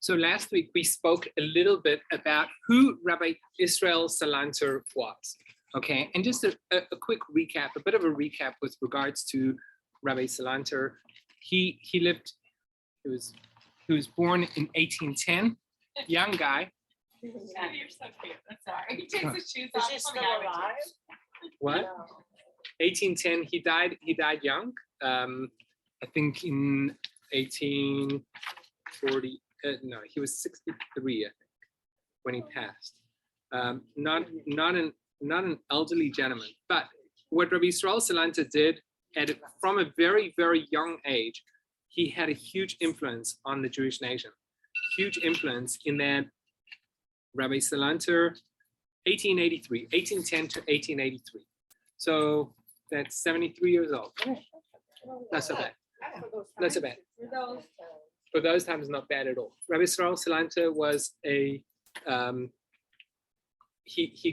So last week we spoke a little bit about who Rabbi Israel Salanter was, okay? And just a quick recap, a bit of a recap with regards to Rabbi Salanter. He was born in 1810, young guy. You're so cute. I'm sorry. He takes his shoes off. Is he still alive? What? No. 1810. He died young. I think in 1840. No, he was 63, I think, when he passed. Not an elderly gentleman. But what Rabbi Israel Salanter did from a very, very young age, he had a huge influence on the Jewish nation. Huge influence in that Rabbi Salanter, 1810 to 1883. So that's 73 years old. Not so bad. Not so bad. For those times, not bad at all. Rabbi Israel Salanter was he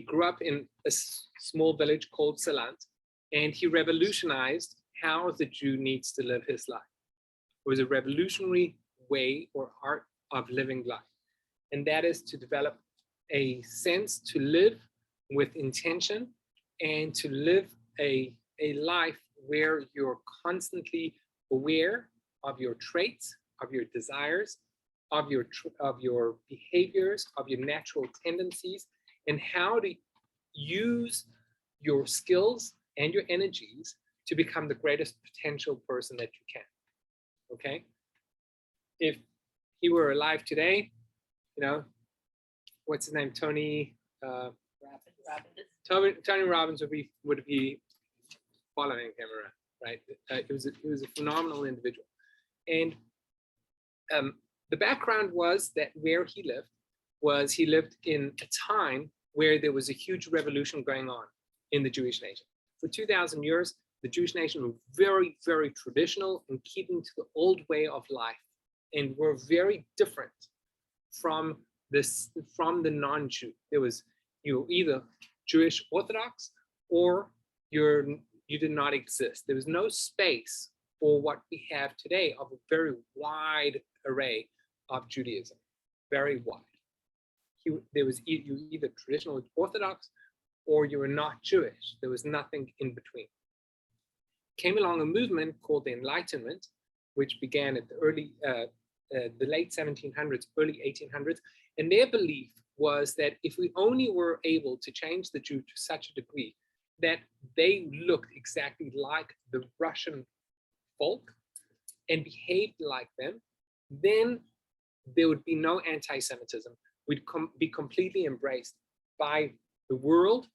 grew up in a small village called Salant, and he revolutionized how the Jew needs to live his life. It was a revolutionary way or art of living life. And that is to develop a sense to live with intention and to live a life where you're constantly aware of your traits, of your desires, of your behaviors, of your natural tendencies, and how to use your skills and your energies to become the greatest potential person that you can. Okay? If he were alive today, what's his name? Tony Robbins would be following him around, right? He was a phenomenal individual. And the background was that where he lived in a time where there was a huge revolution going on in the Jewish nation. For 2,000 years, the Jewish nation were very, very traditional and keeping to the old way of life, and were very different from the non-Jew. You were either Jewish Orthodox or you did not exist. There was no space for what we have today of a very wide array of Judaism, very wide. You either traditional Orthodox or you were not Jewish. There was nothing in between. Came along a movement called the Enlightenment, which began at the late 1700s, early 1800s, and their belief was that if we only were able to change the Jew to such a degree that they looked exactly like the Russian folk and behaved like them, then there would be no anti-Semitism. We'd be completely embraced by the world,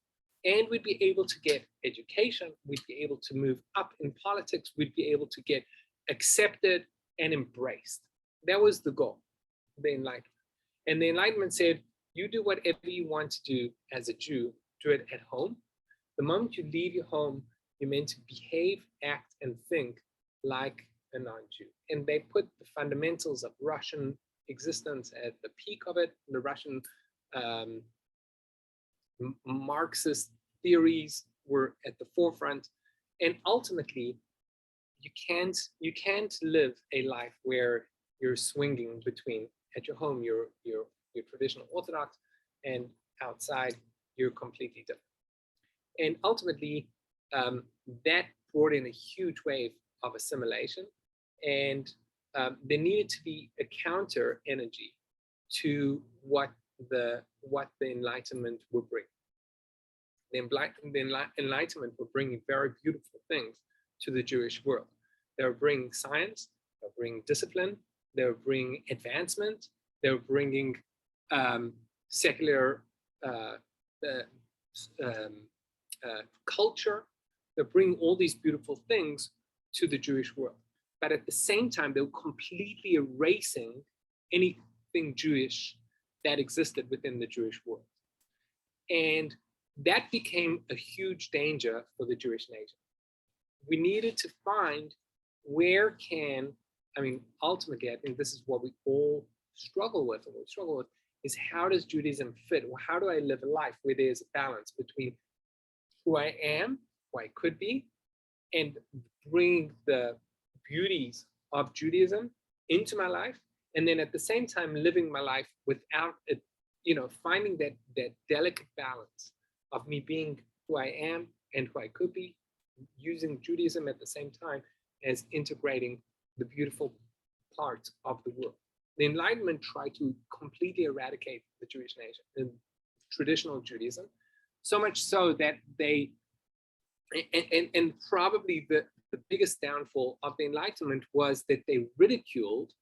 and we'd be able to get education, we'd be able to move up in politics, we'd be able to get accepted and embraced. That was the goal, the Enlightenment. And the Enlightenment said, you do whatever you want to do as a Jew, do it at home. The moment you leave your home, you're meant to behave, act, and think like a non-Jew. And they put the fundamentals of Russian existence at the peak of it. The Russian Marxist theories were at the forefront. And ultimately, you can't live a life where you're swinging between, at your home, you're traditional Orthodox, and outside, you're completely different. And ultimately, that brought in a huge wave of assimilation, and there needed to be a counter energy to what the Enlightenment would bring. The Enlightenment were bringing very beautiful things to the Jewish world. They were bringing science, they were bringing discipline, they were bringing advancement, they were bringing secular culture. They're bringing all these beautiful things to the Jewish world. But at the same time, they were completely erasing anything Jewish that existed within the Jewish world. And that became a huge danger for the Jewish nation. We needed to find ultimately, I think this is what we all struggle with, is how does Judaism fit? Or how do I live a life where there's a balance between who I am, who I could be, and bring the beauties of Judaism into my life, and then at the same time living my life without it, finding that delicate balance of me being who I am and who I could be, using Judaism at the same time as integrating the beautiful parts of the world. The Enlightenment tried to completely eradicate the Jewish nation and traditional Judaism, so much so that they, and probably the biggest downfall of the Enlightenment was that they ridiculed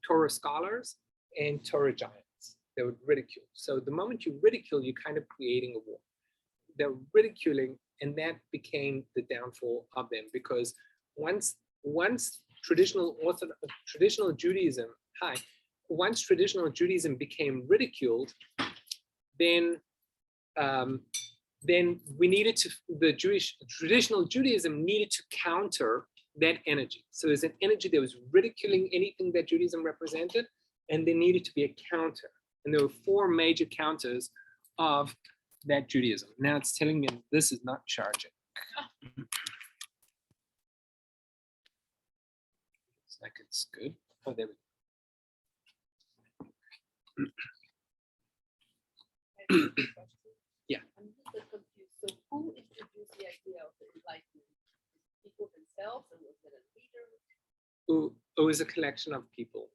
Torah scholars and Torah giants. They would ridicule. So the moment you ridicule, you're kind of creating a war. They're ridiculing, and that became the downfall of them, because once traditional Judaism, once traditional Judaism became ridiculed, then we needed to, traditional Judaism needed to counter that energy. So there's an energy that was ridiculing anything that Judaism represented, and there needed to be a counter. And there were 4 major counters of that Judaism. Now it's telling me this is not charging. Looks like it's good. Oh, there we go. Yeah. I'm just a bit confused. So who introduced the idea of the Enlightenment? People themselves, or was it a leader? It was a collection of people.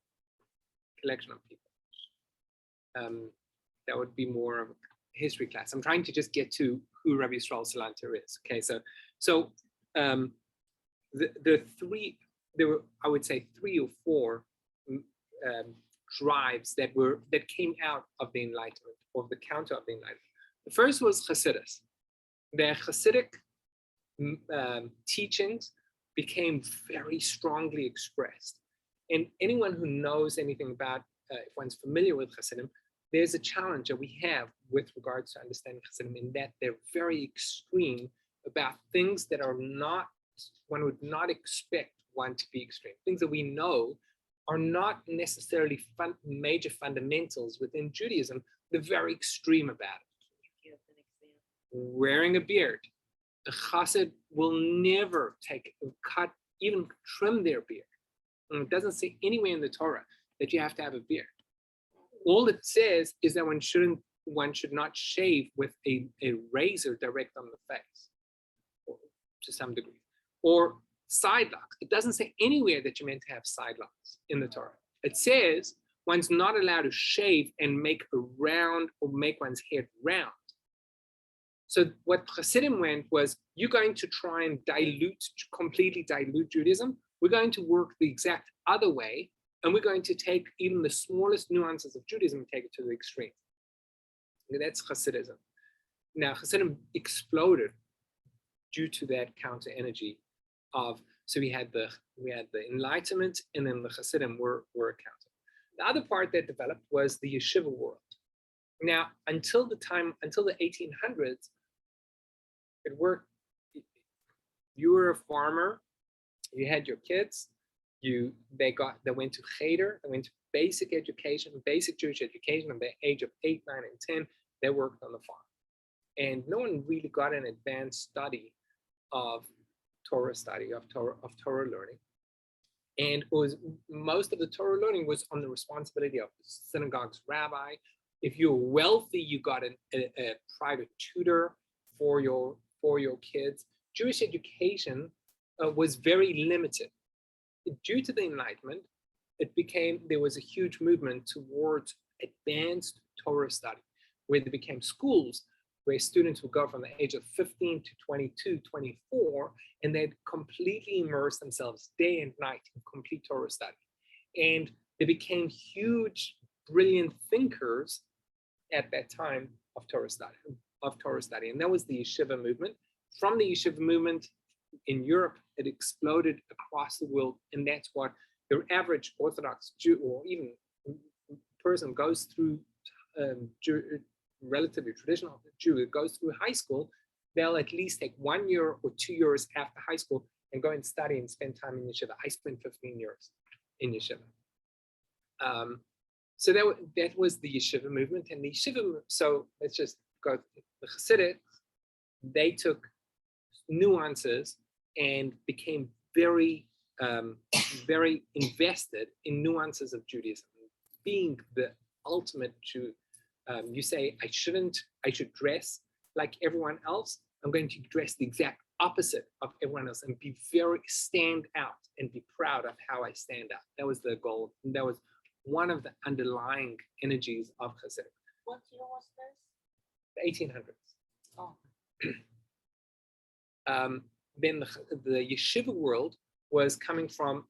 That would be more of a history class. I'm trying to just get to who Rabbi Yisrael Salanter is. Okay, so the 3, there were, I would say, 3 or 4 drives that came out of the Enlightenment, or the counter of the Enlightenment. The first was Hasidus. The Hasidic teachings became very strongly expressed. And anyone who knows anything about, if one's familiar with Hasidim, there's a challenge that we have with regards to understanding Hasidim, in that they're very extreme about things that are not, one would not expect one to be extreme. Things that we know are not necessarily major fundamentals within Judaism. They're very extreme about it. Wearing a beard. A chassid will never cut, even trim their beard. And it doesn't say anywhere in the Torah that you have to have a beard. All it says is that one should not shave with a razor direct on the face, or to some degree, or side locks. It doesn't say anywhere that you're meant to have side locks in the Torah. It says one's not allowed to shave and make a round or make one's head round. So what Hasidim went was, you're going to try and completely dilute Judaism. We're going to work the exact other way, and we're going to take even the smallest nuances of Judaism and take it to the extreme. And that's Hasidism. Now, Hasidim exploded due to that counter energy of, so we had the Enlightenment, and then the Hasidim were a counter. The other part that developed was the yeshiva world. Now, until the 1800s, it worked. You were a farmer, you had your kids, they went to cheder, they went to basic Jewish education at the age of 8, 9, and 10. They worked on the farm, and no one really got an advanced study of Torah learning. And most of the Torah learning was on the responsibility of the synagogue's rabbi. If you're wealthy, you got a private tutor for your kids. Jewish education was very limited. Due to the Enlightenment, there was a huge movement towards advanced Torah study, where there became schools where students would go from the age of 15 to 22, 24, and they'd completely immerse themselves day and night in complete Torah study. And they became huge, brilliant thinkers at that time of Torah study. And that was the yeshiva movement. From the yeshiva movement in Europe, it exploded across the world, and that's what the average Orthodox Jew, or even person, goes through. Relatively traditional Jew that goes through high school, they'll at least take 1 year or 2 years after high school and go and study and spend time in yeshiva. I spent 15 years in yeshiva. So that was the yeshiva movement. And the yeshiva, so let's just go, the Hasidic, they took nuances and became very, very invested in nuances of Judaism. being the ultimate Jew. You say, I should dress like everyone else. I'm going to dress the exact opposite of everyone else and stand out and be proud of how I stand out. That was the goal. And that was one of the underlying energies of Chassidut. What year was this? The 1800s. Oh. Then the yeshiva world was coming from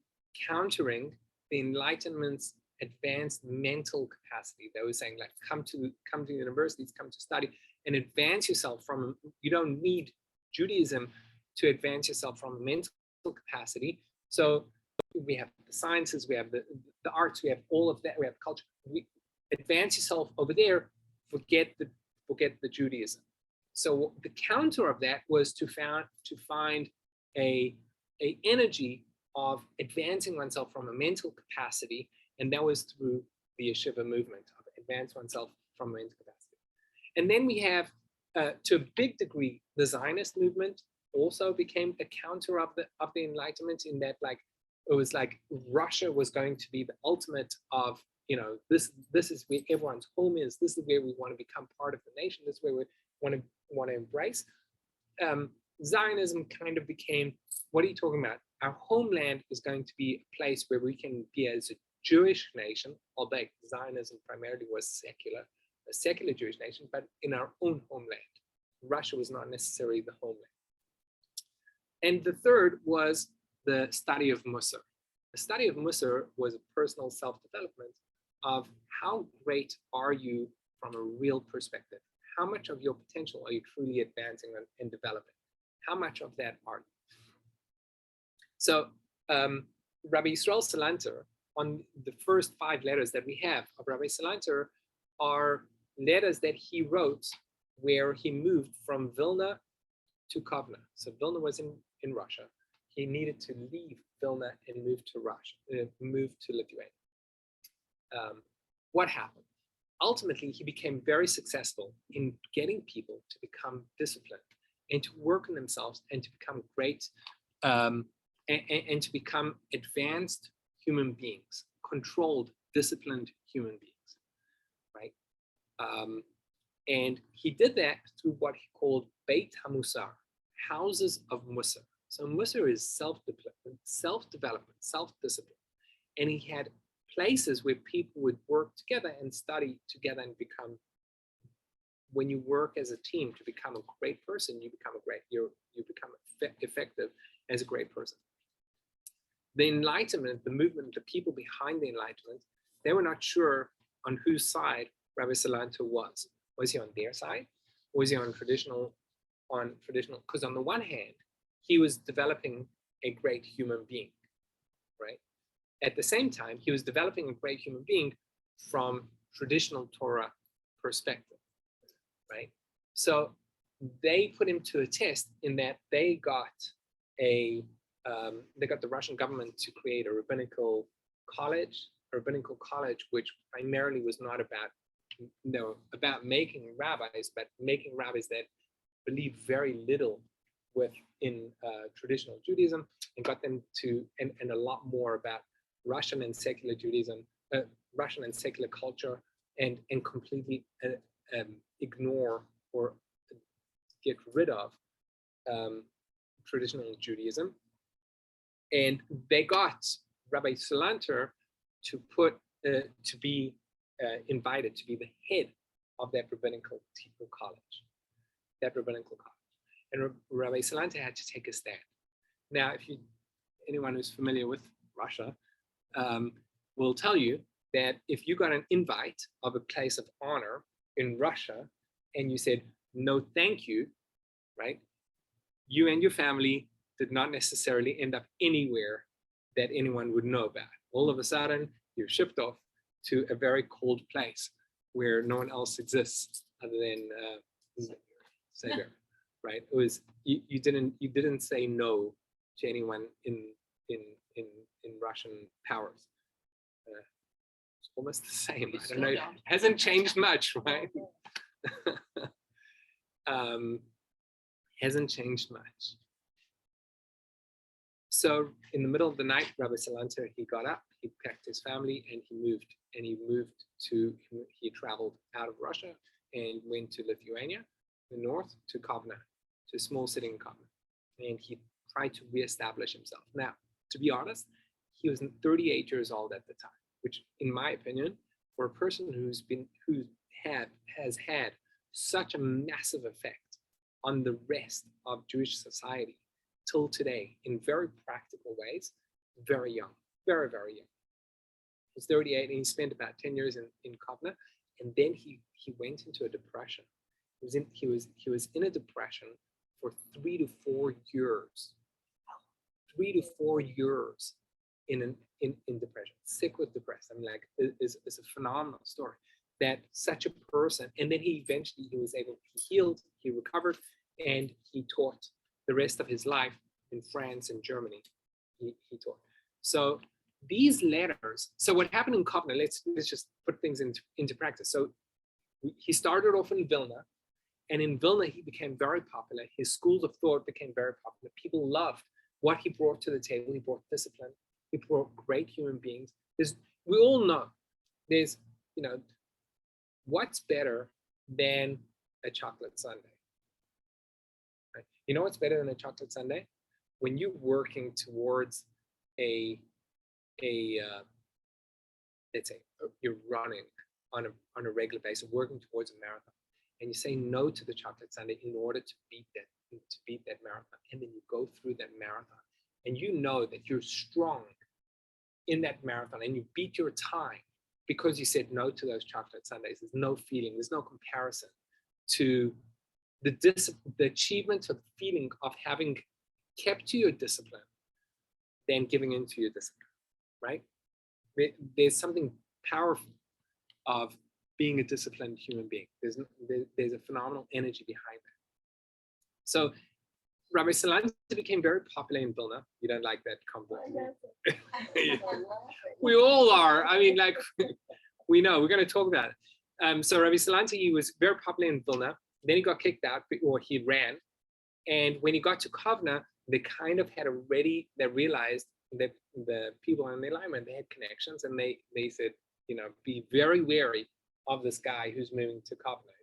countering the Enlightenment's advanced mental capacity. They were saying, like, come to universities, come to study and advance yourself from, you don't need Judaism to advance yourself from a mental capacity. So we have the sciences, we have the arts, we have all of that, we have culture. We advance yourself over there, forget the Judaism. So the counter of that was to find a energy of advancing oneself from a mental capacity, and that was through the yeshiva movement of advance oneself from a mental capacity. And then we have, to a big degree, the Zionist movement also became a counter of the Enlightenment, in that, like, it was like Russia was going to be the ultimate of, this is where everyone's home is. This is where we want to become part of the nation. This is where we want to embrace. Zionism kind of became, what are you talking about? Our homeland is going to be a place where we can be as a Jewish nation, although Zionism primarily was a secular Jewish nation, but in our own homeland. Russia was not necessarily the homeland. And the third was the study of Musar. The study of Musar was a personal self-development of how great are you from a real perspective? How much of your potential are you truly advancing and developing? How much of that are you? So Rabbi Yisrael Salanter, on the first 5 letters that we have of Rabbi Salanter, are letters that he wrote where he moved from Vilna to Kovna. So Vilna was in Russia. He needed to leave Vilna and move to Lithuania. What happened? Ultimately, he became very successful in getting people to become disciplined and to work on themselves and to become great and to become advanced human beings, controlled, disciplined human beings, right? And he did that through what he called Beit HaMusar, houses of Musar. So Musar is self-development, self-discipline. And he had places where people would work together and study together and become, when you work as a team to become a great person, you become effective as a great person. The Enlightenment, the movement, the people behind the Enlightenment, they were not sure on whose side Rabbi Salanter was. Was he on their side? Or was he on traditional? Because on the one hand, he was developing a great human being, right? At the same time, he was developing a great human being from traditional Torah perspective, right? So they put him to a test in that they got the Russian government to create a rabbinical college, which primarily was not about making rabbis, but making rabbis that believe very little in traditional Judaism, and got them to, and a lot more about Russian and secular Judaism, Russian and secular culture, and completely ignore or get rid of traditional Judaism. And they got Rabbi Salanter to be invited to be the head of that rabbinical college. And Rabbi Salanter had to take a stand. Now, anyone who's familiar with Russia will tell you that if you got an invite of a place of honor in Russia and you said, no, thank you, right? You and your family did not necessarily end up anywhere that anyone would know about. All of a sudden, you're shipped off to a very cold place where no one else exists other than Savior, right? It was you didn't say no to anyone in Russian powers. It's almost the same. I don't know. It hasn't changed much, right? Hasn't changed much. So in the middle of the night, Rabbi Salanter, he got up, he packed his family, and he moved. And he traveled out of Russia and went to Lithuania, the north, to Kovna, to a small city in Kovna. And he tried to reestablish himself. Now, to be honest, he was 38 years old at the time, which, in my opinion, for a person has had such a massive effect on the rest of Jewish society till today in very practical ways, very young, very, very young. He was 38 and he spent about 10 years in Kovna, and then he went into a depression. He was in a depression for 3 to 4 years. 3 to 4 years in depression, sick with depression. I mean, like, it's a phenomenal story that such a person, and then he was able, he healed, he recovered, and he taught the rest of his life in France and Germany. He taught. So these letters, so what happened in Kovna, let's just put things into practice. So he started off in Vilna, and in Vilna, he became very popular. His schools of thought became very popular. People loved what he brought to the table. He brought discipline. He brought great human beings. We all know there's, what's better than a chocolate sundae? Right? You know what's better than a chocolate sundae? When you're working towards let's say you're running on a regular basis, working towards a marathon, and you say no to the chocolate sundae in order to beat that marathon, and then you go through that marathon, and you know that you're strong in that marathon, and you beat your time because you said no to those chocolate sundaes. There's no feeling, there's no comparison to the achievement of the feeling of having kept to your discipline than giving into your discipline, right? There's something powerful of being a disciplined human being. There's a phenomenal energy behind that. So Rabbi Salanter became very popular in Vilna. You don't like that compliment. We all are. I mean, like, we know, we're going to talk about it. So Rabbi Salanter, he was very popular in Vilna. Then he got kicked out, or he ran. And when he got to Kovna, they kind of had they realized that the people in the alignment, they had connections, and they said, be very wary of this guy who's moving to Kovna.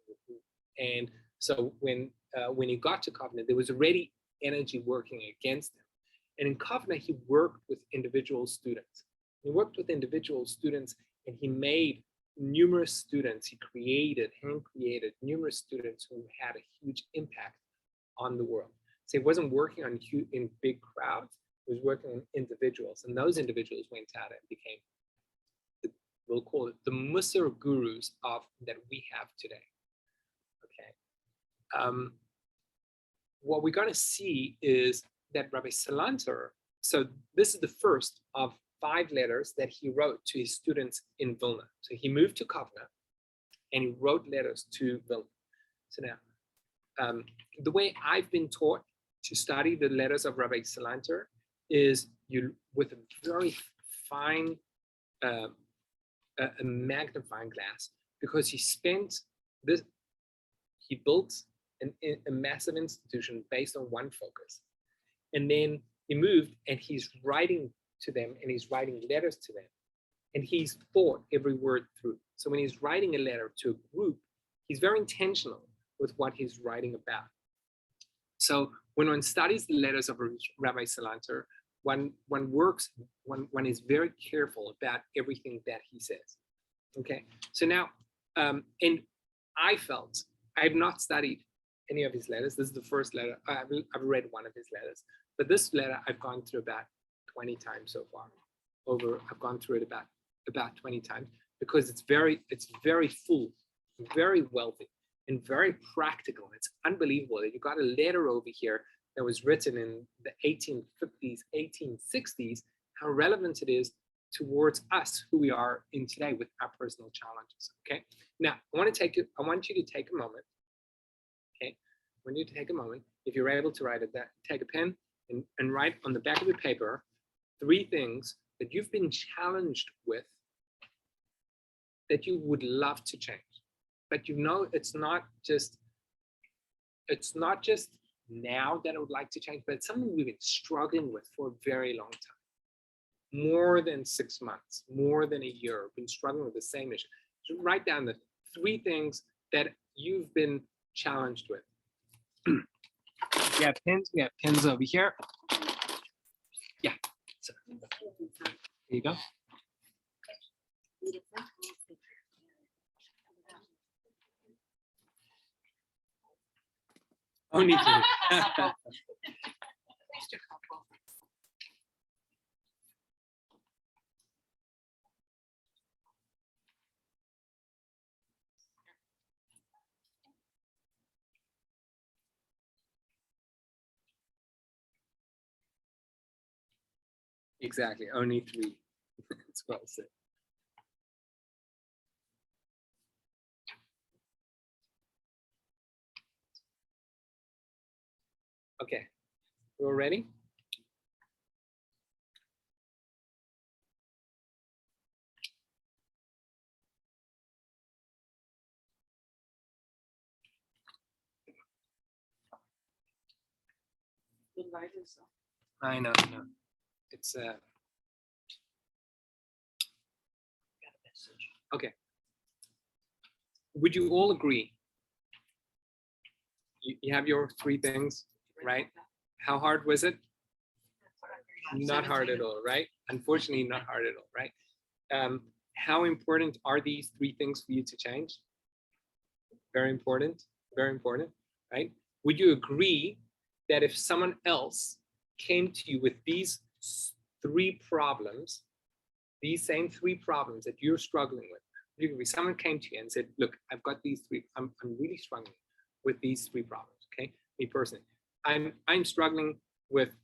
And so when he got to Kovna, there was already energy working against him. And in Kovna, he worked with individual students. And he made numerous students. He hand created numerous students who had a huge impact on the world. So he wasn't working in big crowds. He was working on individuals. And those individuals went out and became, we'll call it the Musar gurus that we have today. Okay. What we're going to see is that Rabbi Salanter, so this is the first of 5 letters that he wrote to his students in Vilna. So he moved to Kovna and he wrote letters to Vilna. So now, the way I've been taught to study the letters of Rabbi Salanter is with a very fine a magnifying glass, because he built a massive institution based on one focus. And then he moved and he's writing to them, and he's writing letters to them, and he's thought every word through. So when he's writing a letter to a group, he's very intentional with what he's writing about. So when one studies the letters of Rabbi Salanter, one is very careful about everything that he says. Okay, so now, and I've not studied any of his letters. This is the first letter. I've read one of his letters, but this letter I've gone through about 20 times so far. I've gone through it about 20 times, because it's very full, very wealthy, and very practical. It's unbelievable that you got a letter over here that was written in the 1850s, 1860s, how relevant it is towards us, who we are in today with our personal challenges. Okay. Now, I want you to take a moment. Okay. I want you to take a moment. If you're able to write it, take a pen and write on the back of the paper 3 things that you've been challenged with that you would love to change. But it's not just now that I would like to change, but it's something we've been struggling with for a very long time, more than 6 months, more than a year. We've been struggling with the same issue. So write down the 3 things that you've been challenged with. We have pins over here. Yeah. So, there you go. Only 3. At least a couple. Exactly, only 3. It's well said. Okay, we're ready? The light is I know. It's okay. Would you all agree? You have your 3 things, right? How hard was it? Not hard at all, right? Unfortunately, not hard at all, right? How important are these 3 things for you to change? Very important, right? Would you agree that if someone else came to you with these 3 problems, these same 3 problems that you're struggling with, would you agree? Someone came to you and said, look, I've got these 3, I'm really struggling with these 3 problems, okay? Me personally, I'm struggling with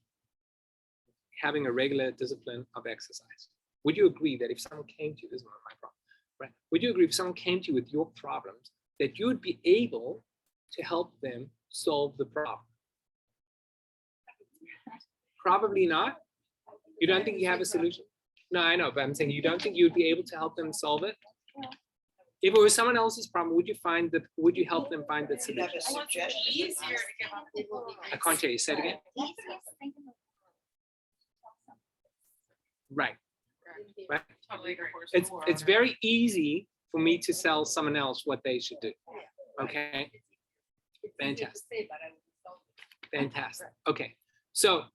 having a regular discipline of exercise. Would you agree that if someone came to you, this is one of my problems, right? Would you agree if someone came to you with your problems that you would be able to help them solve the problem? Probably not. You don't think you have a solution? No, I know, but I'm saying you don't think you'd be able to help them solve it? If it was someone else's problem, would you help them find the solution? I want it easier to give up people. I can't hear you. Say it again. Right. Right. Totally agree. It's very easy for me to sell someone else what they should do. Okay. Fantastic. Fantastic. Okay. So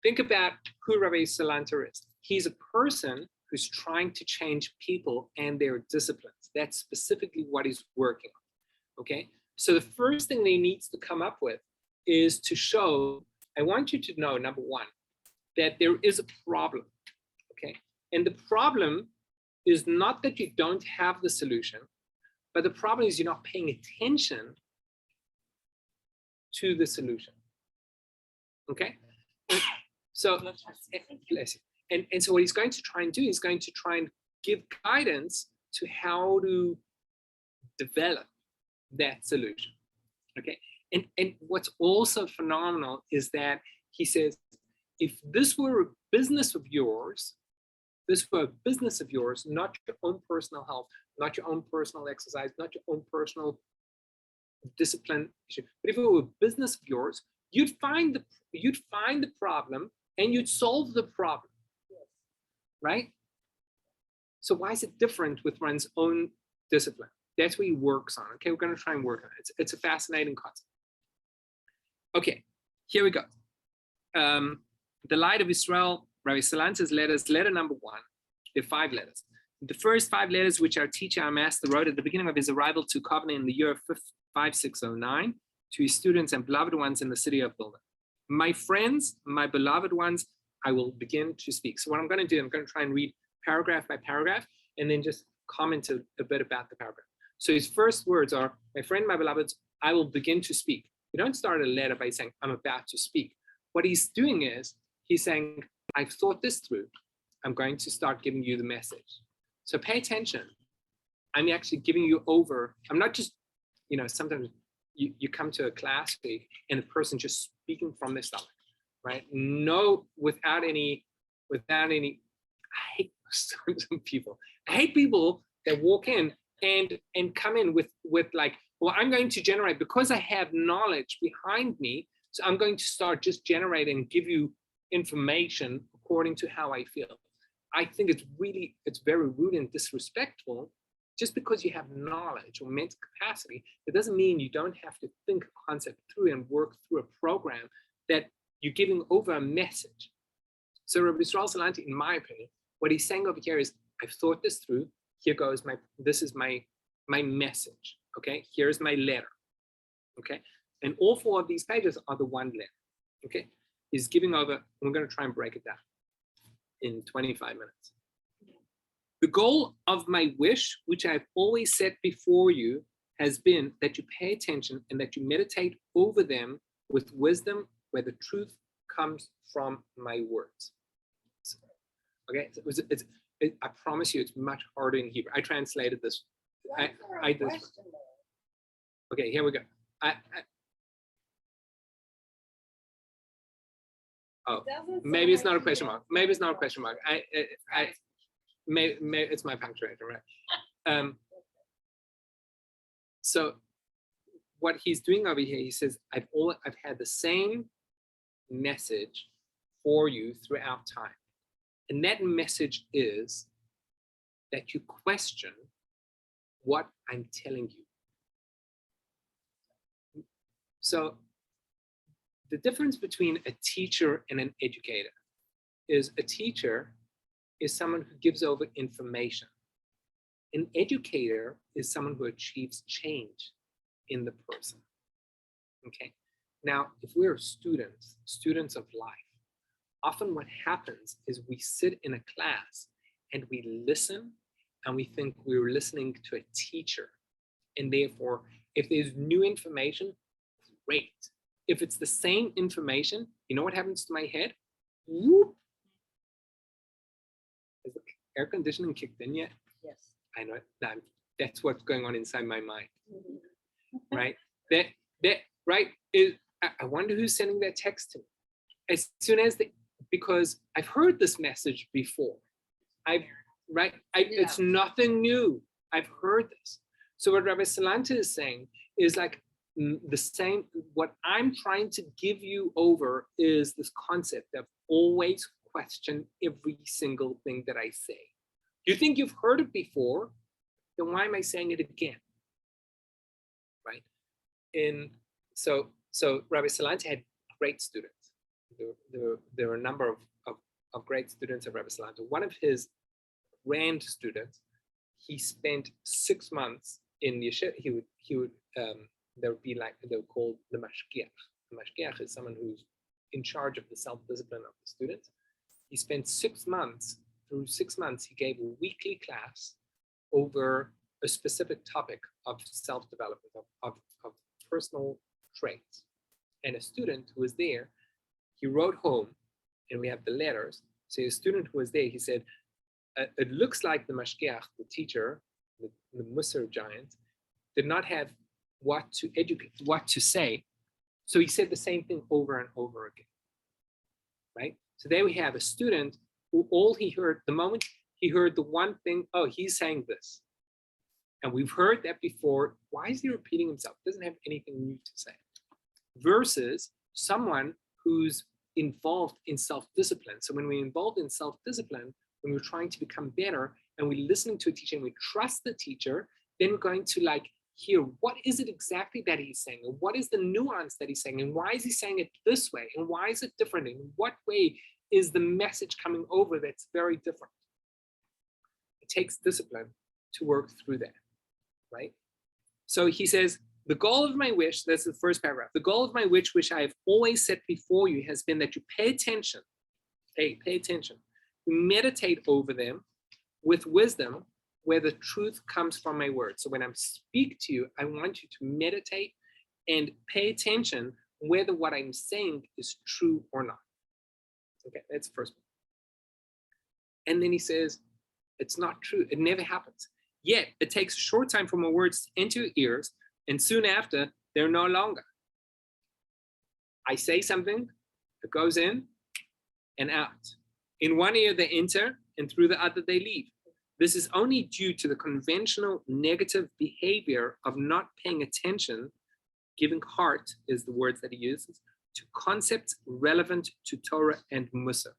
think about who Rabbi Salanter is. He's a person who's trying to change people and their disciplines. That's specifically what he's working on. Okay. So the first thing he needs to come up with is to show, I want you to know, number 1, that there is a problem. Okay. And the problem is not that you don't have the solution, but the problem is you're not paying attention to the solution. Okay. So, bless you. And so what he's going to try and do is going to try and give guidance to how to develop that solution. Okay. And what's also phenomenal is that he says, if this were a business of yours, not your own personal health, not your own personal exercise, not your own personal discipline, but if it were a business of yours, you'd find the problem and you'd solve the problem, right? So why is it different with one's own discipline? That's what he works on. Okay, we're going to try and work on it. It's a fascinating concept. Okay, here we go. The Light of Israel, Rabbi Salanter's letters, letter number 1. There are 5 letters. The first 5 letters, which our teacher, our master, wrote at the beginning of his arrival to Kovna in the year 5609 to his students and beloved ones in the city of Vilna. My friends, my beloved ones, I will begin to speak. So what I'm going to do, I'm going to try and read paragraph by paragraph and then just comment a bit about the paragraph. So his first words are, my friend, my beloveds, I will begin to speak. You don't start a letter by saying, I'm about to speak. What he's doing is, he's saying, I've thought this through. I'm going to start giving you the message. So pay attention. I'm actually giving you over. I'm not just, sometimes you come to a class and the person just speaking from their stomach, right? No, without any, I hate some people. I hate people that walk in and come in with like, well, I'm going to generate, because I have knowledge behind me, So I'm going to start just generating, give you information according to how I feel. I think it's very rude and disrespectful. Just because you have knowledge or mental capacity, it doesn't mean you don't have to think a concept through and work through a program that you're giving over a message. So Rabbi Yisrael Salanti, in my opinion, what he's saying over here is, I've thought this through. Here goes this is my message. Okay, here's my letter. Okay, and all 4 of these pages are the one letter. Okay, he's giving over. We're going to try and break it down in 25 minutes. The goal of my wish, which I've always set before you, has been that you pay attention and that you meditate over them with wisdom, where the truth comes from my words. So, okay, I promise you, it's much harder in Hebrew. I translated this. Okay, here we go. Maybe it's not a question mark. Maybe it's not a question mark. Maybe it's my punctuator, right? So what he's doing over here, he says, I've had the same message for you throughout time. And that message is that you question what I'm telling you. So the difference between a teacher and an educator is a teacher is someone who gives over information. An educator is someone who achieves change in the person. Okay. Now, if we're students of life, often what happens is we sit in a class and we listen and we think we're listening to a teacher. And therefore, if there's new information, great. If it's the same information, you know what happens to my head? Whoop. Has the air conditioning kicked in yet? Yes. I know that's what's going on inside my mind, right? Right is, I wonder who's sending that text to me. As soon as because I've heard this message before. It's nothing new. I've heard this. So what Rabbi Salanta is saying is like the same. What I'm trying to give you over is this concept of always question every single thing that I say. You think you've heard it before, then why am I saying it again? Right? And so Rabbi Salanta had great students. There were a number of great students of Rabbi Salanta. One of his grand students, he spent 6 months in yeshiva. He would there would be like, they were called the mashgiach. The mashgiach is someone who's in charge of the self-discipline of the students. He spent 6 months. Through 6 months, he gave a weekly class over a specific topic of self-development, of personal traits. And a student who was there, he wrote home, and we have the letters. So a student who was there, he said, it looks like the mashgiach, the teacher, the Musar giant, did not have what to educate, what to say. So he said the same thing over and over again, right? So there we have a student who all he heard, the moment he heard the one thing, oh, he's saying this. And we've heard that before. Why is he repeating himself? Doesn't have anything new to say. Versus someone who's involved in self-discipline. So when we're involved in self-discipline, when we're trying to become better and we're listening to a teacher and we trust the teacher, then we're going to like hear what is it exactly that he's saying, and what is the nuance that he's saying, and why is he saying it this way, and why is it different, and what way is the message coming over that's very different. It takes discipline to work through that, right? So he says, the goal of my wish, that's the first paragraph, the goal of my wish, which I have always set before you, has been that you pay attention, pay attention, meditate over them with wisdom, where the truth comes from my words. So when I speak to you, I want you to meditate and pay attention whether what I'm saying is true or not. Okay, that's the first one. And then he says, it's not true. It never happens. Yet it takes a short time for my words to enter your ears, and soon after, they're no longer. I say something, it goes in and out. In one ear they enter, and through the other they leave. This is only due to the conventional negative behavior of not paying attention, giving heart is the words that he uses, to concepts relevant to Torah and Mussar.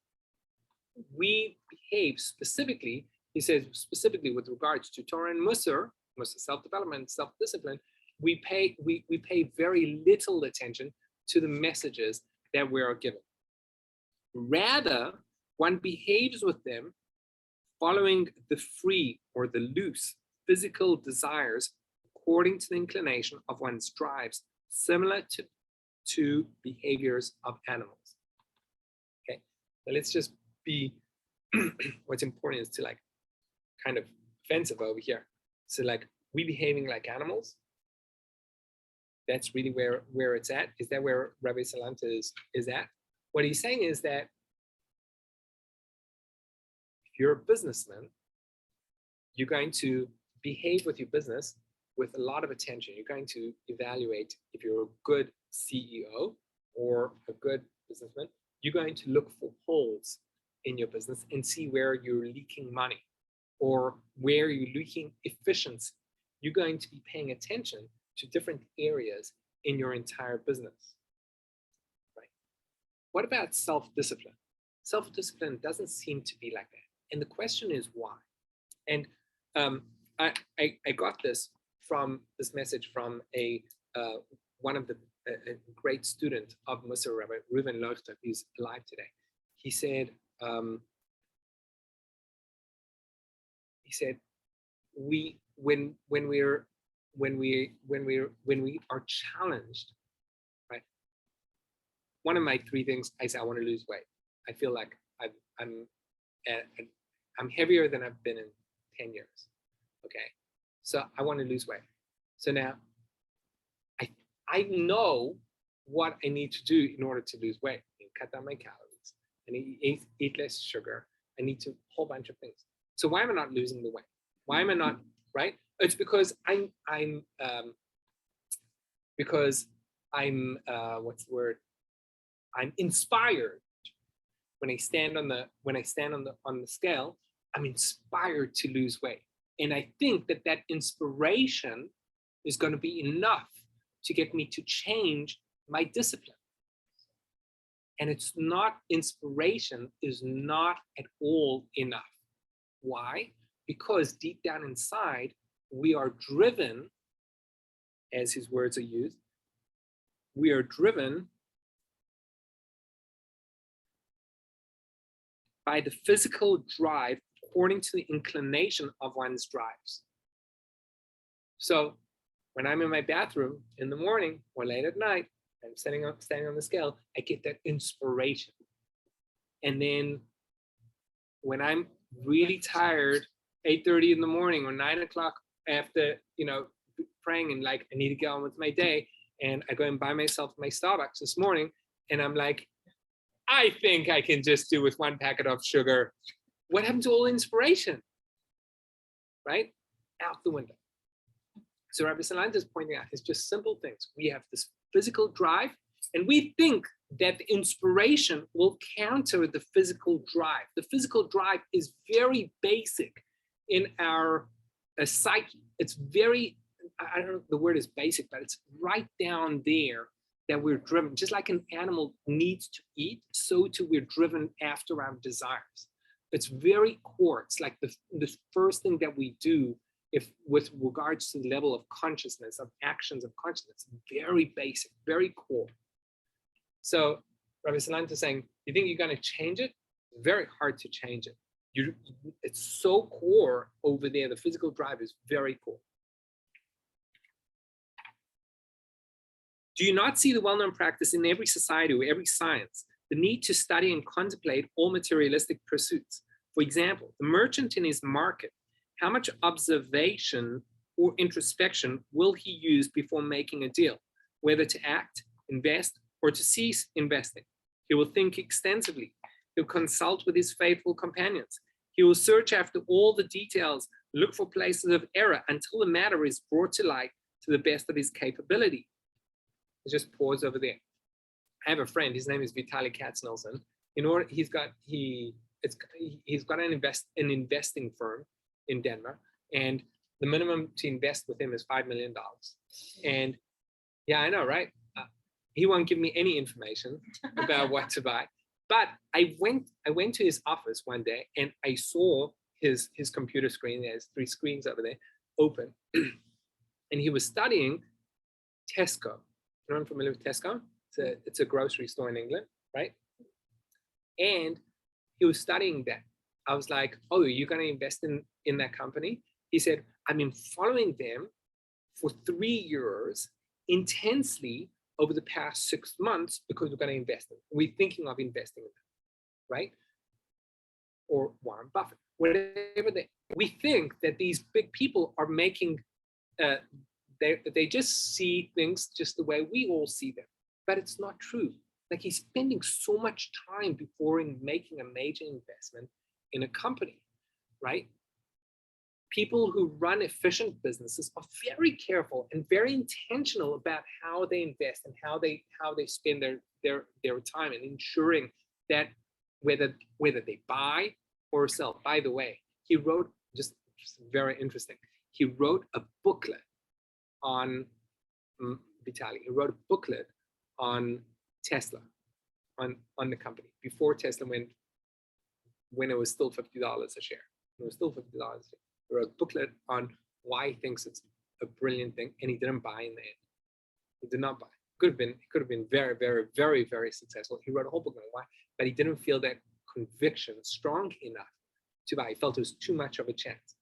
We behave specifically, he says, specifically with regards to Torah and Mussar, self-development, self-discipline, we pay very little attention to the messages that we are given. Rather, one behaves with them following the free or the loose physical desires according to the inclination of one's drives, similar to behaviors of animals. Okay, so let's just be, what's important is to like kind of offensive over here. So like, we behaving like animals, that's really where it's at. Is that where Rabbi Salanta is at? What he's saying is that if you're a businessman, you're going to behave with your business with a lot of attention. You're going to evaluate if you're a good CEO or a good businessman. You're going to look for holes in your business and see where you're leaking money or where you're leaking efficiency. You're going to be paying attention to different areas in your entire business, right? What about self-discipline? Self-discipline doesn't seem to be like that. And the question is why? And I got this message from one of the a great student of Mussar, Rabbi Reuven Lofter, who's alive today. He said, when we are challenged, right? One of my three things, I say I want to lose weight. I feel like I'm heavier than I've been in 10 years. Okay, so I want to lose weight. So now I know what I need to do in order to lose weight. I need to cut down my calories. I need to eat less sugar. I need to whole bunch of things. So why am I not losing the weight? Why am I not, right? It's because I'm what's the word? I'm inspired when I stand on the scale. I'm inspired to lose weight, and I think that inspiration is going to be enough to get me to change my discipline. And it's not, inspiration is not at all enough. Why? Because deep down inside, we are driven, as his words are used, we are driven by the physical drive according to the inclination of one's drives. So when I'm in my bathroom in the morning or late at night, I'm standing on the scale, I get that inspiration. And then when I'm really tired, 8:30 in the morning or 9 o'clock after, praying and like, I need to get on with my day, and I go and buy myself my Starbucks this morning, and I'm like, I think I can just do with one packet of sugar. What happened to all inspiration? Right? Out the window. So Rabbi Salanta is pointing out, it's just simple things. We have this physical drive, and we think that the inspiration will counter the physical drive. The physical drive is very basic in our psyche. It's very, I don't know if the word is basic, but it's right down there that we're driven. Just like an animal needs to eat, so too we're driven after our desires. It's very core. It's like the first thing that we do if with regards to the level of consciousness, of actions of consciousness, very basic, very core. So Rabbi Salanta is saying, you think you're going to change it? It's very hard to change it. It's so core over there. The physical drive is very core. Do you not see the well-known practice in every society or every science, the need to study and contemplate all materialistic pursuits? For example, the merchant in his market, how much observation or introspection will he use before making a deal, whether to act, invest, or to cease investing? He will think extensively. He'll consult with his faithful companions. He will search after all the details, look for places of error until the matter is brought to light to the best of his capability. Let's just pause over there. I have a friend, his name is Vitaly Katznelson. He's got an investing firm in Denver, and the minimum to invest with him is $5 million. And yeah, I know, right? he won't give me any information about what to buy. But I went to his office one day and I saw his computer screen. There's 3 screens over there open. And he was studying Tesco. Anyone familiar with Tesco? It's a grocery store in England, right? And he was studying that. I was like, oh, you're going to invest in that company? He said, I've been following them for 3 years intensely over the past 6 months because we're going to invest in them. We're thinking of investing in them, right? Or Warren Buffett, whatever we think that these big people are making, they just see things just the way we all see them, but it's not true. Like he's spending so much time before making a major investment in a company, right? People who run efficient businesses are very careful and very intentional about how they invest and how they spend their time, and ensuring that whether they buy or sell. By the way, he wrote, just very interesting, he wrote a booklet on Vitaly. He wrote a booklet on Tesla, on the company, before Tesla went, when it was still $50 a share. It was still $50 a share. He wrote a booklet on why he thinks it's a brilliant thing, and he didn't buy in the end. He did not buy. It could have been very, very, very, very successful. He wrote a whole book on why, but he didn't feel that conviction strong enough to buy. He felt it was too much of a chance.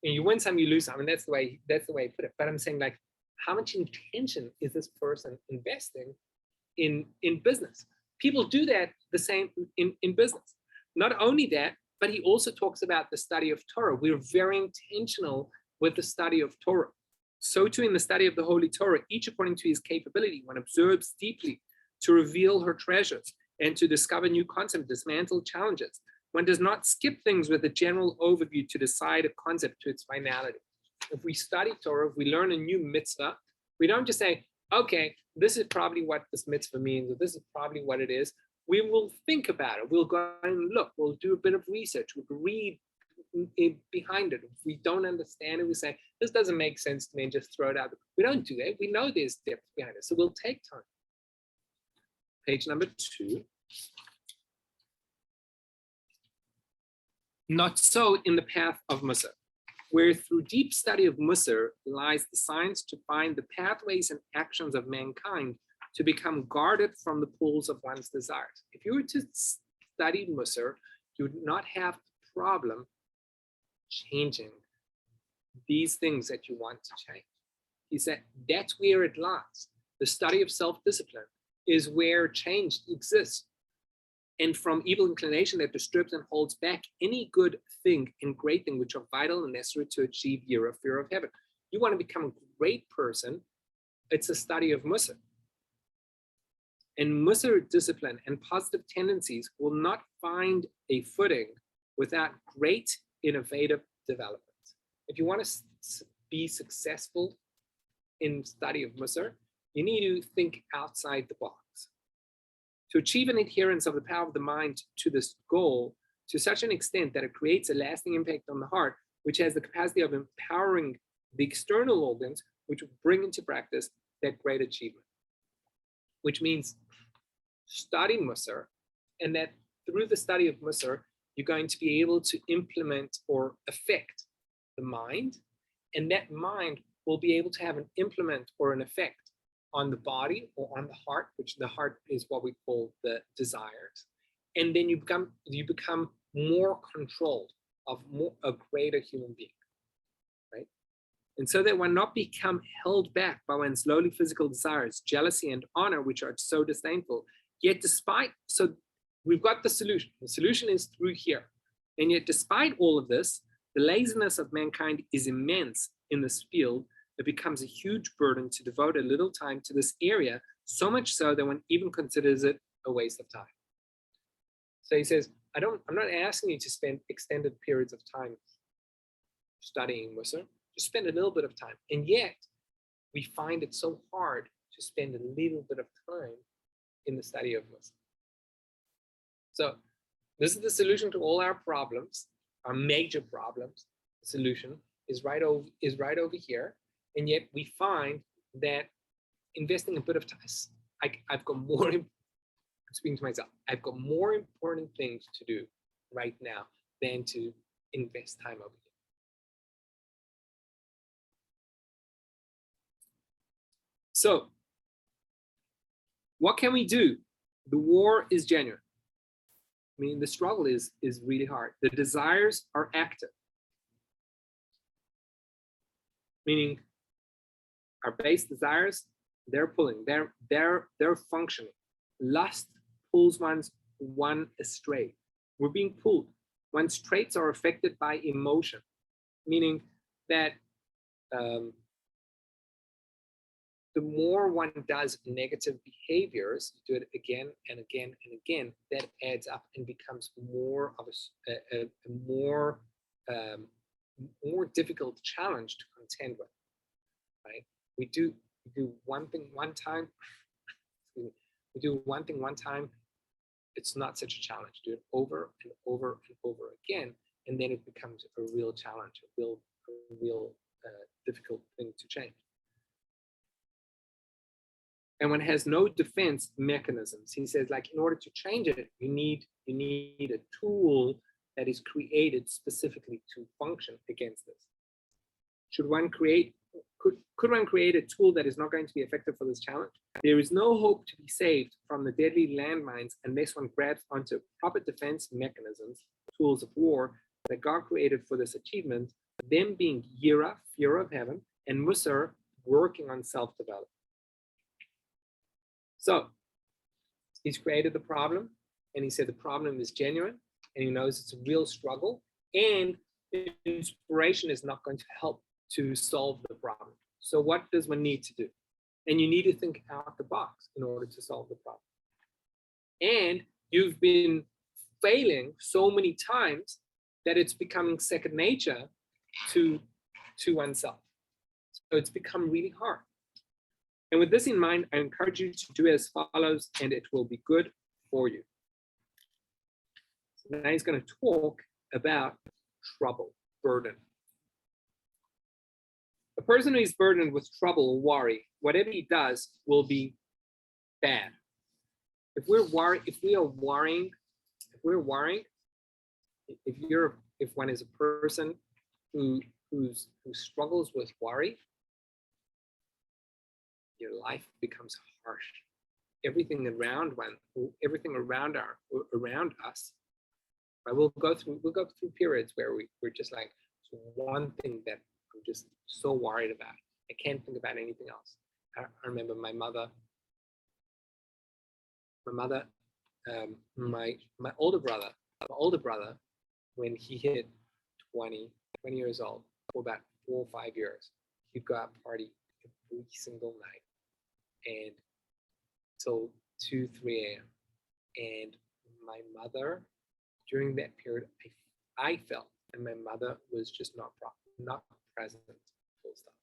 And you win some, you lose some, and that's the way he put it. But I'm saying, like, how much intention is this person investing in business? People do that the same in business. Not only that, but he also talks about the study of Torah. We're very intentional with the study of Torah. So too in the study of the Holy Torah, each according to his capability, one observes deeply to reveal her treasures and to discover new concepts, dismantle challenges. One does not skip things with a general overview to decide a concept to its finality. If we study Torah, if we learn a new mitzvah, we don't just say, okay, this is probably what this mitzvah means, or this is probably what it is. We will think about it. We'll go and look. We'll do a bit of research. We'll read behind it. If we don't understand it, we say, this doesn't make sense to me, and just throw it out. We don't do that. We know there's depth behind it. So we'll take time. Page number 2. Not so in the path of Musar, where through deep study of Musar lies the science to find the pathways and actions of mankind to become guarded from the pulls of one's desires. If you were to study Musar, you would not have a problem changing these things that you want to change. He said that's where it lies. The study of self-discipline is where change exists. And from evil inclination that disturbs and holds back any good thing and great thing which are vital and necessary to achieve fear of heaven. You want to become a great person, it's a study of Musar. And Musar discipline and positive tendencies will not find a footing without great innovative development. If you want to be successful in study of Musar, you need to think outside the box. To achieve an adherence of the power of the mind to this goal to such an extent that it creates a lasting impact on the heart, which has the capacity of empowering the external organs, which will bring into practice that great achievement. Which means study Musar, and that through the study of Musar, you're going to be able to implement or affect the mind, and that mind will be able to have an implement or an effect on the body or on the heart, which the heart is what we call the desires. And then you become more controlled of a greater human being, right? And so that one not become held back by one's lowly physical desires, jealousy and honor, which are so disdainful. Yet so we've got the solution. The solution is through here. And yet despite all of this, the laziness of mankind is immense in this field. It becomes a huge burden to devote a little time to this area, so much so that one even considers it a waste of time. So he says, I'm not asking you to spend extended periods of time studying Musar, just spend a little bit of time. And yet we find it so hard to spend a little bit of time in the study of Musar. So this is the solution to all our problems, our major problems. The solution is right over here. And yet we find that investing a bit of time, I've got more, speaking to myself, I've got more important things to do right now than to invest time over here. So what can we do? The war is genuine. I mean, the struggle is really hard. The desires are active, meaning our base desires, they're pulling, they're functioning. Lust pulls one astray. We're being pulled. One's traits are affected by emotion, meaning that the more one does negative behaviors, do it again and again and again, that adds up and becomes more of a more difficult challenge to contend with, right? We do one thing one time, we do one thing one time, it's not such a challenge. Do it over and over and over again, and then it becomes a real challenge, a real difficult thing to change. And one has no defense mechanisms. He says, like, in order to change it, you need a tool that is created specifically to function against this. Could one create a tool that is not going to be effective for this challenge? There is no hope to be saved from the deadly landmines unless one grabs onto proper defense mechanisms, tools of war that God created for this achievement, them being yira, fear of heaven, and musar, working on self-development. So he's created the problem, and he said the problem is genuine, and he knows it's a real struggle, and inspiration is not going to help to solve the problem. So what does one need to do? And you need to think out the box in order to solve the problem. And you've been failing so many times that it's becoming second nature to oneself. So it's become really hard. And with this in mind, I encourage you to do as follows, and it will be good for you. So now he's going to talk about trouble, burden. A person who is burdened with trouble or worry, whatever he does will be bad. If one is a person who struggles with worry, your life becomes harsh. Everything around us. Right? We'll go through periods where we're just like, one thing that I'm just so worried about. I can't think about anything else. I remember my older brother, when he hit 20 years old, for about 4 or 5 years, he'd go out party every single night and till 2, 3 a.m. And my mother, during that period, I felt, and my mother was just not present. Full stop.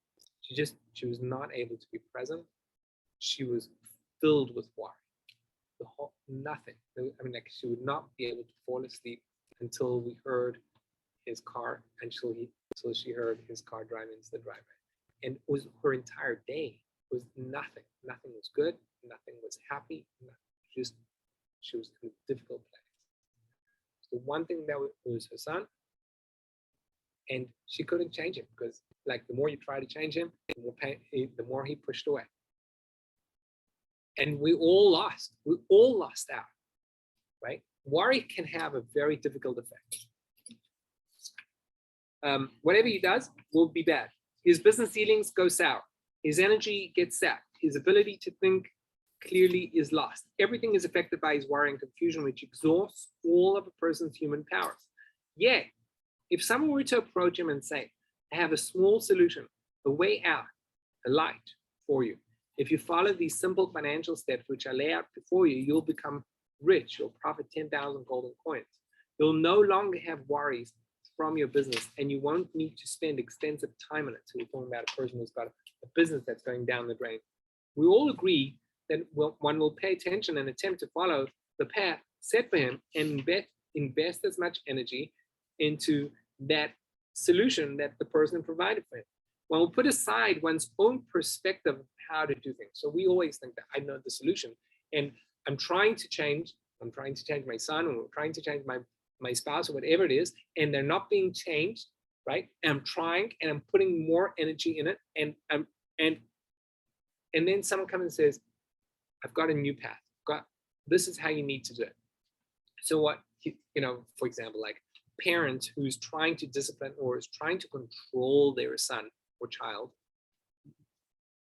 She was not able to be present. She was filled with worry. Nothing. I mean, like, she would not be able to fall asleep until we heard his car, until she heard his car drive into the driveway. And it was her entire day was nothing. Nothing was good. Nothing was happy. Just she was in a difficult place. The one thing that was her son, and she couldn't change him because, like, the more you try to change him, the more he pushed away. And we all lost. We all lost out, right? Worry can have a very difficult effect. Whatever he does will be bad. His business dealings go sour. His energy gets sapped. His ability to think clearly is lost. Everything is affected by his worry and confusion, which exhausts all of a person's human powers. Yet, if someone were to approach him and say, I have a small solution, a way out, a light for you. If you follow these simple financial steps, which I lay out before you, you'll become rich. You'll profit 10,000 golden coins. You'll no longer have worries from your business, and you won't need to spend extensive time on it. So we're talking about a person who's got a business that's going down the drain. We all agree that one will pay attention and attempt to follow the path set for him and invest as much energy into that solution that the person provided for him. One will put aside one's own perspective of how to do things. So we always think that I know the solution, and I'm trying to change my son, or trying to change my spouse, or whatever it is, and they're not being changed, right? And I'm trying, and I'm putting more energy in it, and then someone comes and says, I've got a new path. This is how you need to do it. So what, for example, like parent who's trying to discipline or is trying to control their son or child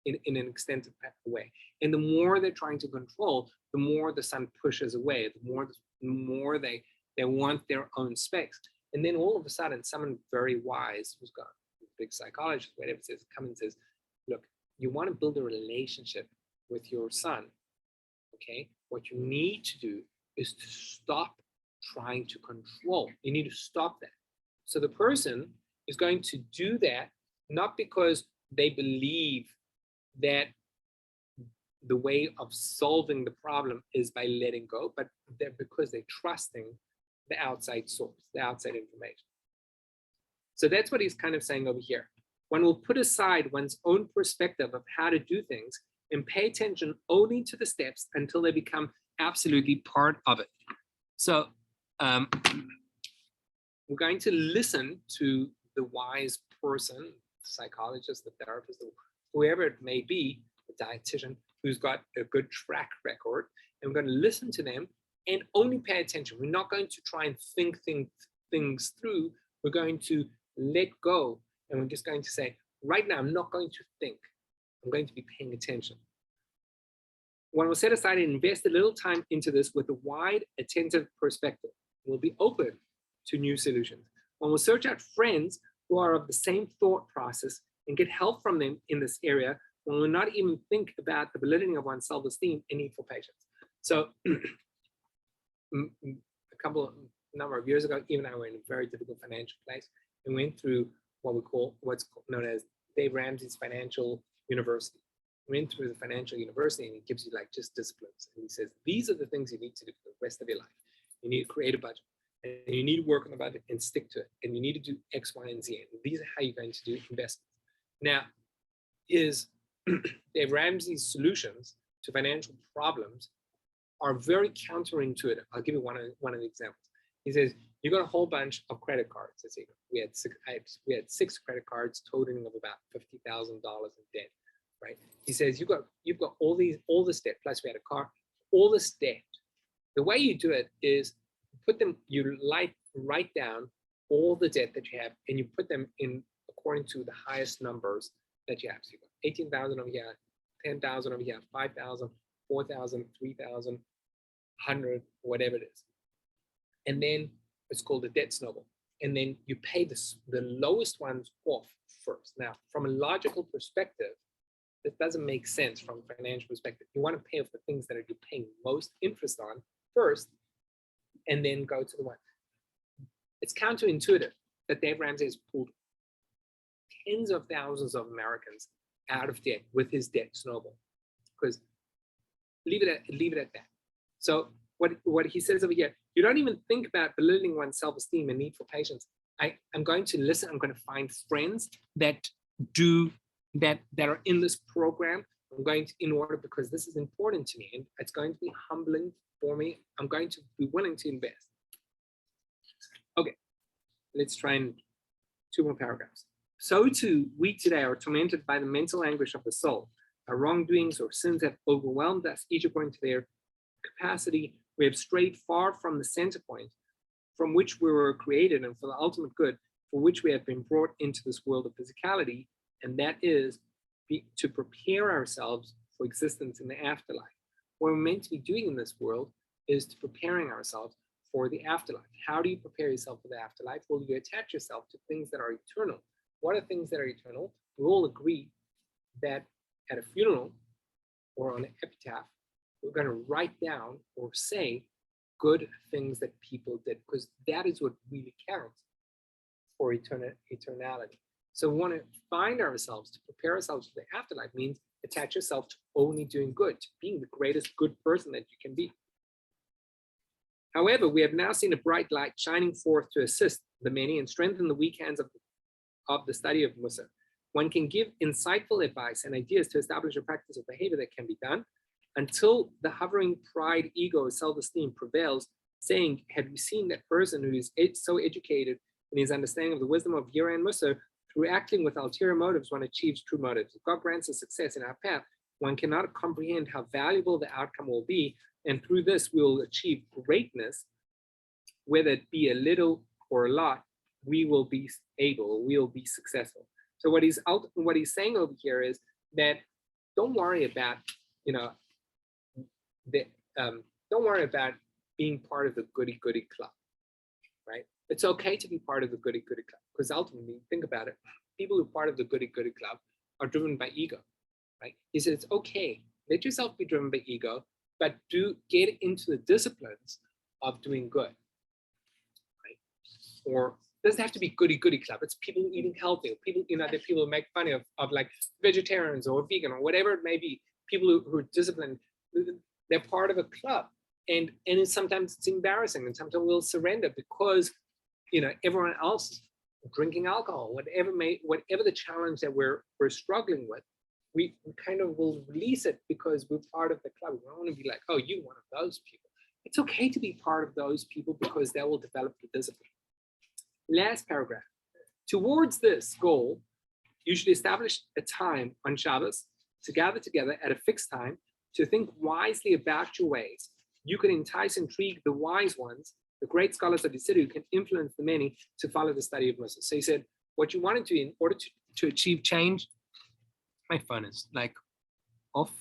in an extensive way. And the more they're trying to control, the more the son pushes away, the more they want their own space. And then all of a sudden, someone very wise, who's got a big psychologist, whatever, comes and says, look, you want to build a relationship with your son, okay? What you need to do is to stop trying to control. You need to stop that. So the person is going to do that, not because they believe that the way of solving the problem is by letting go, but because they're trusting the outside source, the outside information. So that's what he's kind of saying over here. One will put aside one's own perspective of how to do things and pay attention only to the steps until they become absolutely part of it. So we're going to listen to the wise person, psychologist, the therapist, whoever it may be, the dietitian, who's got a good track record, and we're going to listen to them and only pay attention. We're not going to try and think things through. We're going to let go, and we're just going to say, right now, I'm not going to think. I'm going to be paying attention. One will set aside and invest a little time into this with a wide, attentive perspective. We'll be open to new solutions. One will search out friends who are of the same thought process and get help from them in this area. One will not even think about the validity of one's self-esteem and need for patience. So a number of years ago, even I were in a very difficult financial place and went through what's known as Dave Ramsey's Financial University. Went through the financial university, and he gives you like just disciplines. And he says, these are the things you need to do for the rest of your life. You need to create a budget, and you need to work on the budget and stick to it. And you need to do X, Y, and Z. And these are how you're going to do investments. Now, Dave Ramsey's solutions to financial problems are very counterintuitive. I'll give you one of the examples. He says, you got a whole bunch of credit cards. Let's see, we had six credit cards totaling of about $50,000 in debt, right? He says, you've got all this debt, plus we had a car, all this debt. The way you do it is you write down all the debt that you have, and you put them in according to the highest numbers that you have. So you've got 18,000 over here, 10,000 over here, 5,000, 4,000, 3,000, 100, whatever it is. And then it's called a debt snowball. And then you pay the lowest ones off first. Now, from a logical perspective, this doesn't make sense from a financial perspective. You want to pay off the things that you're paying most interest on first, and then go to the one. It's counterintuitive that Dave Ramsey has pulled tens of thousands of Americans out of debt with his debt snowball. Because leave it at that. So what he says over here, you don't even think about belittling one's self-esteem and need for patience. I'm going to listen. I'm going to find friends that are in this program. I'm going to, in order, because this is important to me, and it's going to be humbling for me. I'm going to be willing to invest. Okay, let's try and 2 more paragraphs. So too, we today are tormented by the mental anguish of the soul. Our wrongdoings or sins have overwhelmed us, each according to their capacity. We have strayed far from the center point from which we were created and for the ultimate good for which we have been brought into this world of physicality, and that is to prepare ourselves for existence in the afterlife. What we're meant to be doing in this world is to preparing ourselves for the afterlife. How do you prepare yourself for the afterlife? Well, you attach yourself to things that are eternal. What are things that are eternal? We all agree that at a funeral or on an epitaph, we're going to write down or say good things that people did, because that is what really counts for eternality. So we want to find ourselves, to prepare ourselves for the afterlife means attach yourself to only doing good, to being the greatest good person that you can be. However, we have now seen a bright light shining forth to assist the many and strengthen the weak hands of the study of Musa. One can give insightful advice and ideas to establish a practice of behavior that can be done until the hovering pride, ego, self-esteem prevails, saying, have you seen that person who is so educated in his understanding of the wisdom of Yira and Musa, through acting with ulterior motives, one achieves true motives. If God grants us success in our path, one cannot comprehend how valuable the outcome will be, and through this we will achieve greatness, whether it be a little or a lot, we will be successful. So what he's saying over here is that don't worry about, don't worry about being part of the goody club, right? It's okay to be part of the goody club, because ultimately, think about it, people who are part of the goody club are driven by ego, right? He said it's okay, let yourself be driven by ego, but do get into the disciplines of doing good, right? Or doesn't have to be goody club. It's people eating healthy. People, that people make fun of like vegetarians or vegan or whatever it may be. People who are disciplined, they're part of a club, and sometimes it's embarrassing, and sometimes we'll surrender because everyone else drinking alcohol, whatever the challenge that we're struggling with, we kind of will release it because we're part of the club. We don't want to be like, oh, you're one of those people. It's okay to be part of those people because that will develop the discipline. Last paragraph. Towards this goal, you should establish a time on Shabbos to gather together at a fixed time to think wisely about your ways. You can entice and intrigue the wise ones, the great scholars of the city who can influence the many to follow the study of Moses. So he said, what you want to do in order to achieve change, my phone is like off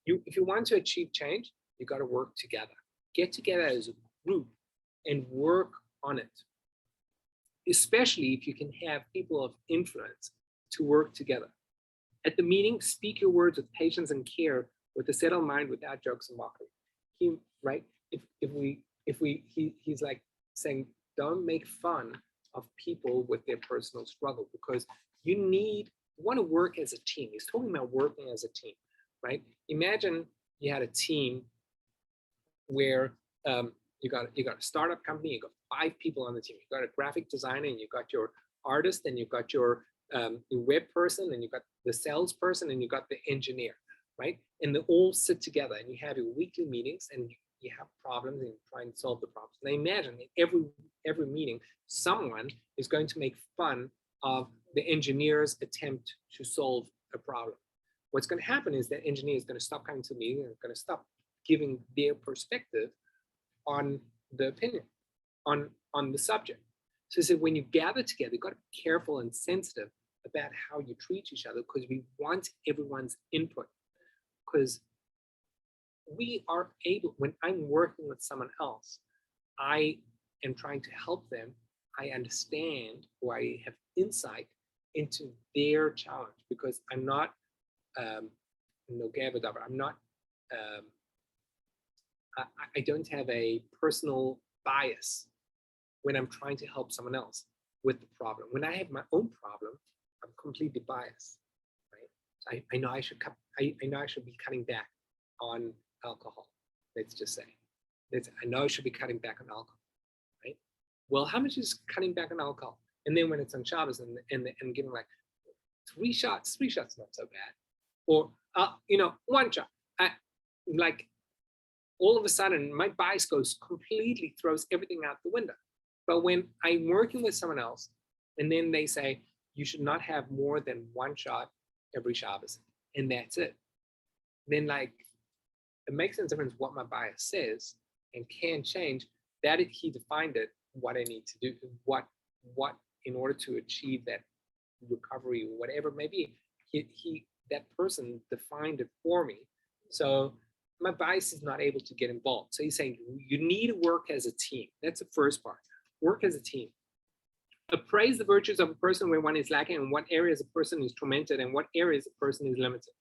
if you want to achieve change, you got to work together. Get together as a group and work on it. Especially if you can have people of influence to work together. At the meeting, speak your words with patience and care, with a settled mind, without jokes and mockery. He's like saying, don't make fun of people with their personal struggle, because you want to work as a team. He's talking about working as a team, right? Imagine you had a team where you got a startup company, you got 5 people on the team. You got a graphic designer, and you got your artist, and you got your web person, and you got the salesperson, and you got the engineer, right? And they all sit together, and you have your weekly meetings, and you have problems, and you try and solve the problems. Now imagine in every meeting, someone is going to make fun of the engineer's attempt to solve a problem. What's going to happen is that engineer is going to stop coming to the meeting, and going to stop giving their perspective on the opinion, on the subject. So he said, when you gather together, you've got to be careful and sensitive about how you treat each other, because we want everyone's input. Because we are able, when I'm working with someone else, I am trying to help them. I understand, or I have insight into their challenge, because I'm not I'm not I don't have a personal bias when I'm trying to help someone else with the problem. When I have my own problem, I'm completely biased, right? I know I should be cutting back on alcohol. Let's just say, I know I should be cutting back on alcohol, right? Well, how much is cutting back on alcohol? And then when it's on Shabbos and giving like 3 shots not so bad, or 1 shot, like all of a sudden my bias completely throws everything out the window. But when I'm working with someone else, and then they say you should not have more than 1 shot every Shabbos, and that's it, then like it makes a difference what my bias says and can change. That he defined it, what I need to do, what in order to achieve that recovery, whatever it may be, that person defined it for me. So my bias is not able to get involved. So he's saying you need to work as a team. That's the first part. Work as a team. Appraise the virtues of a person where one is lacking, and what areas a person is tormented, and what areas a person is limited.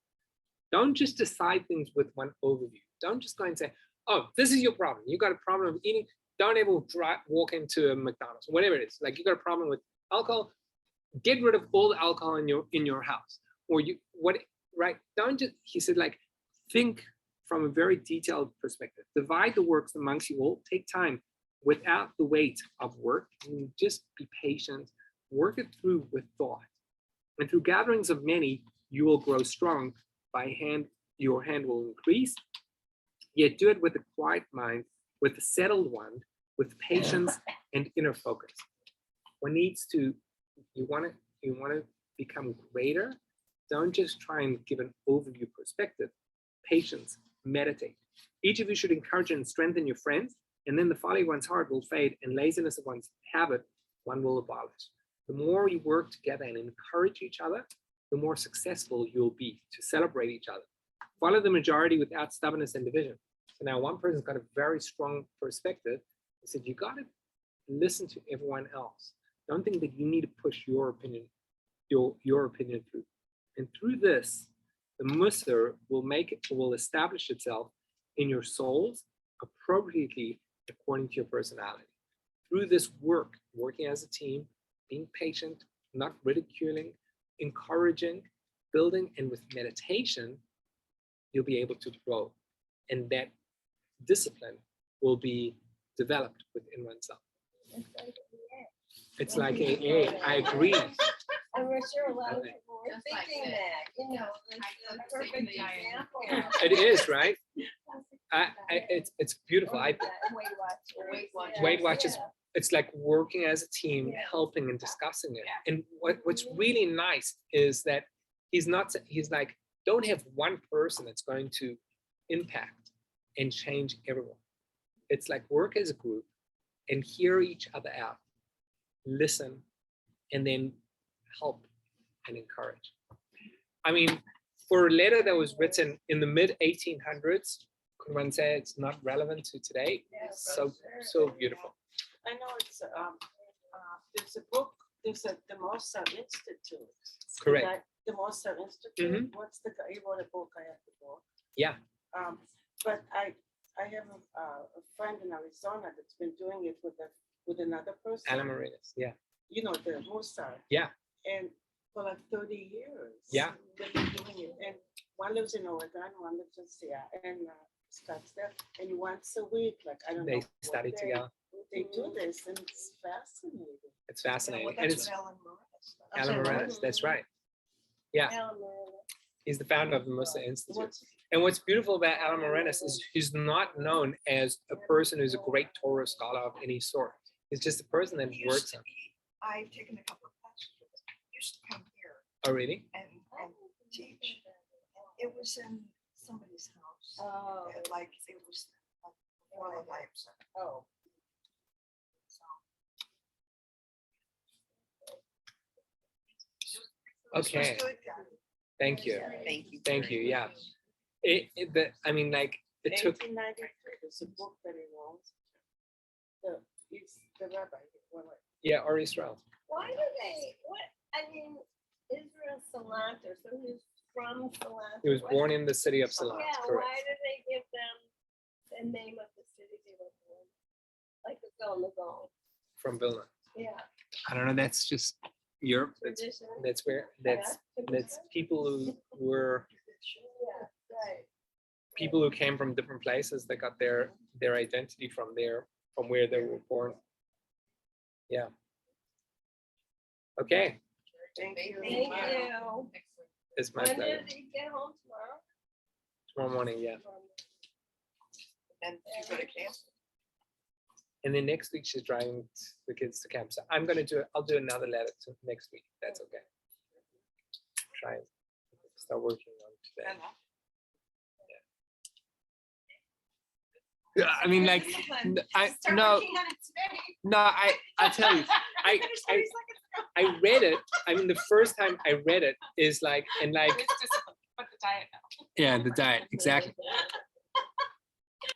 Don't just decide things with one overview. Don't just go and say, oh, this is your problem. You got a problem of eating. Don't ever walk into a McDonald's, whatever it is. Like you got a problem with alcohol, get rid of all the alcohol in your house. Or right? Don't just, he said, like, think from a very detailed perspective. Divide the works amongst you all. Take time without the weight of work, and just be patient work it through with thought. And through gatherings of many, you will grow strong. Your hand will increase. Yet do it with a quiet mind, with a settled one, with patience and inner focus. One needs to, you want to become greater. Don't just try and give an overview perspective. Patience, meditate. Each of you should encourage and strengthen your friends, and then the folly of one's heart will fade, and laziness of one's habit one will abolish. The more you work together and encourage each other, the more successful you'll be to celebrate each other. Follow the majority without stubbornness and division. So now one person's got a very strong perspective. He said, you got to listen to everyone else. Don't think that you need to push your opinion through. And through this, the Musar will establish itself in your souls appropriately according to your personality. Through this working as a team, being patient, not ridiculing, encouraging, building, and with meditation, you'll be able to grow. And that discipline will be developed within oneself. It's like AA. I agree. I'm sure a lot of people were Just like thinking that. that, you know, I that's thought the the same perfect thing. example. It is, right? It's beautiful. Weight Watchers. Weight Watchers, Yeah. it's like working as a team, Yeah. helping and discussing it. And what's really nice is that he's like, don't have one person that's going to impact and change everyone. It's like work as a group and hear each other out, listen, and then help and encourage. I mean, for a letter that was written in the mid 1800s, could one say it's not relevant to today? So beautiful. I know it's, there's a book, there's the Mozart Institute. Correct. The Mozart Institute, what's the guy, he wrote a book, I have the book. Yeah. But I have a friend in Arizona that's been doing it with another person. Anna Marinas, yeah. You know, the Mozart. Yeah. And for like 30 years. Yeah. They've been doing it. And one lives in Oregon, one lives in Seattle and Scottsdale. And once a week, like, I don't know. They what study day, together. They do this and it's fascinating. It's fascinating. Well, And that's it's what Alan Moritz does. Alan Marinas, that's right. Yeah, Alan Moritz. he's the founder of the Mozart Institute. What's- And what's beautiful about Alan Moritz is he's not known as a person who's a great Torah scholar of any sort. He's just a person that He used works to on. be- I've taken a couple of classes with him. He used to come here Oh, really? and teach. It was in somebody's house. Oh. Like it was like before the lights. Oh. Okay, thank you. Thank you. Thank you, yeah. I mean, like, it took, 1893, there's a book that he wrote. He's the rabbi. yeah, or Israel. Why do they, I mean, Israel Salanter, so he's from Salanter. He was born in the city of Salant, Yeah, correct? why do they give them the name of the city they were born? Like the Gadi. From Vilna. Yeah. I don't know, that's just Europe. Tradition. That's where, that's people who were, Yeah, right. people who came from different places that got their identity from where they were born. Yeah. Okay, Thank you. Thank you. it's my When pleasure. did he get home tomorrow? Tomorrow morning, yeah. And you go to camp? And then next week she's driving the kids to camp. So I'll do another letter to next week. That's okay. Try and start working on today. Yeah, I mean, like, I tell you, I read it. I mean, the first time I read it is like, and like, It's discipline, but the diet now. yeah, the diet, exactly.